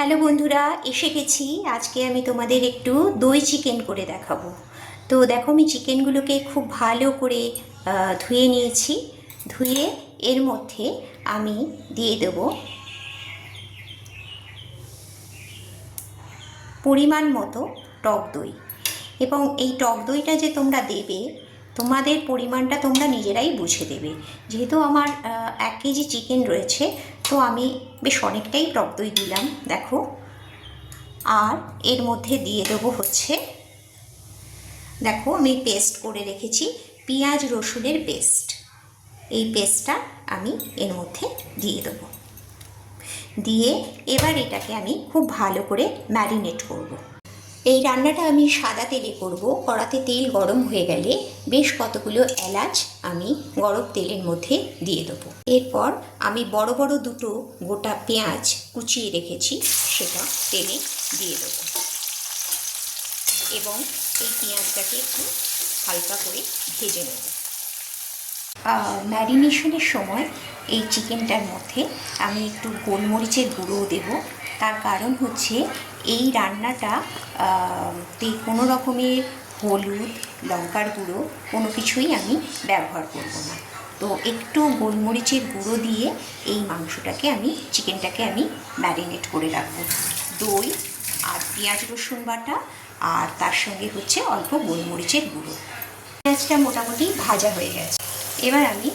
Hello বন্ধুরা, এসে গেছি। আজকে আমি তোমাদের একটু দই চিকেন করে দেখাবো। তো দেখো, আমি চিকেনগুলোকে খুব ভালো করে ধুয়ে নিয়েছি। ধুয়ে এর মধ্যে আমি দিয়ে দেব পরিমাণ মতো টক দই। এবং এই টক দইটা যে তোমরা দেবে, তোমাদের পরিমাণটা তোমরা নিজেরাই বুঝে দেবে। যেহেতু আমার 1 কেজি চিকেন রয়েছে, তো আমি বেশ অনেকটাই টক দই দিলাম। দেখো, আর এর মধ্যে দিয়ে দেবো হচ্ছে, দেখো আমি পেস্ট করে রেখেছি পেঁয়াজ রসুনের পেস্ট। এই পেস্টটা আমি এর মধ্যে দিয়ে দেবো। দিয়ে এবার এটাকে আমি খুব ভালো করে ম্যারিনেট করব। এই রান্নাটা আমি সাদা তেলে করব। কড়াতে তেল গরম হয়ে গেলে বেশ কতগুলো এলাচ আমি গরম তেলের মধ্যে দিয়ে দেবো। এরপর আমি বড় বড় দুটো গোটা পেঁয়াজ কুচিয়ে রেখেছি, সেটা তেলে দিয়ে দেবো। এবং এই পেঁয়াজটাকে একটু হালকা করে ভেজে নেব। ম্যারিনেশনের সময় এই চিকেনটার মধ্যে আমি একটু গোলমরিচের গুঁড়োও দেব। তার কারণ হচ্ছে এই রান্নাটা কোনো রকমের হলুদ, লঙ্কার গুঁড়ো কোনো কিছুই আমি ব্যবহার করব না। তো একটু গোলমরিচের গুঁড়ো দিয়ে এই মাংসটাকে চিকেনটাকে আমি ম্যারিনেট করে রাখবো। দই আর পেঁয়াজ রসুন বাটা, আর তার সঙ্গে হচ্ছে অল্প গোলমরিচের গুঁড়ো। পেঁয়াজটা মোটামুটি ভাজা হয়ে গেছে। এবার আমি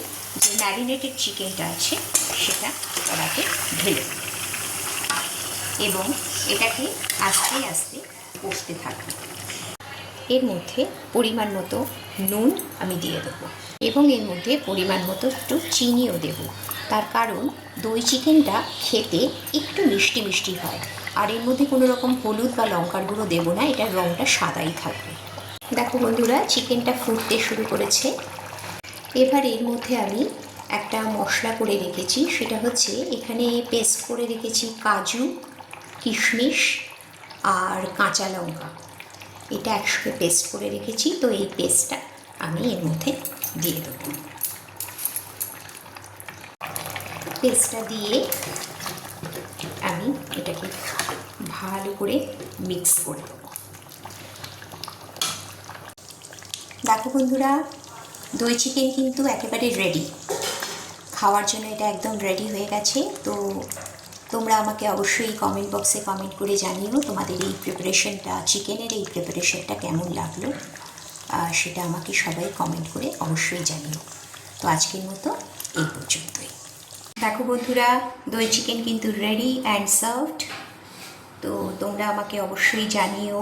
যে ম্যারিনেটেড চিকেনটা আছে সেটা কড়াতে ঢেলে দেব এবং এটাকে আস্তে আস্তে কষতে থাকবো। এর মধ্যে পরিমাণ মতো নুন আমি দিয়ে দেবো এবং এর মধ্যে পরিমাণ মতো একটু চিনিও দেব। তার কারণ দই চিকেনটা খেতে একটু মিষ্টি মিষ্টি হয়, আর এর মধ্যে কোনো রকম হলুদ বা লঙ্কার গুঁড়ো দেবো না, এটার রঙটা সাদাই থাকবে। দেখো বন্ধুরা, চিকেনটা ফুটতে শুরু করেছে। এবার এর মধ্যে আমি একটা মশলা করে রেখেছি, সেটা হচ্ছে এখানে পেস্ট করে রেখেছি কাজু, কিশমিশ আর কাঁচা লঙ্কা। এটা একসাথে পেস্ট করে রেখেছি। তো এই পেস্টটা আমি এর মধ্যে দিয়ে দেবো। পেস্টটা দিয়ে আমি এটাকে ভালো করে মিক্স করে দেবো। দেখো বন্ধুরা, দই চিকেন কিন্তু একেবারে রেডি। খাওয়ার জন্য এটা একদম রেডি হয়ে গেছে। তো তোমরা আমাকে অবশ্যই কমেন্ট বক্সে কমেন্ট করে জানিও তোমাদের এই প্রিপারেশনটা, চিকেনের এই প্রিপারেশনটা কেমন লাগলো। সেটা আমাকে সবাই কমেন্ট করে অবশ্যই জানিও। তো আজকের মতো এই পর্যন্তই। দেখো বন্ধুরা, দই চিকেন কিন্তু রেডি অ্যান্ড সার্ভড। তো তোমরা আমাকে অবশ্যই জানিও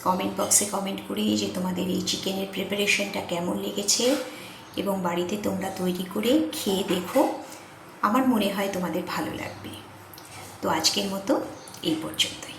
কমেন্ট বক্সে কমেন্ট করে যে তোমাদের এই চিকেনের প্রিপারেশনটা কেমন লেগেছে, এবং বাড়িতে তোমরা তৈরি করে খেয়ে দেখো। আমার মনে হয় তোমাদের ভালো লাগবে। তো আজকের মতো এই পর্যন্তই।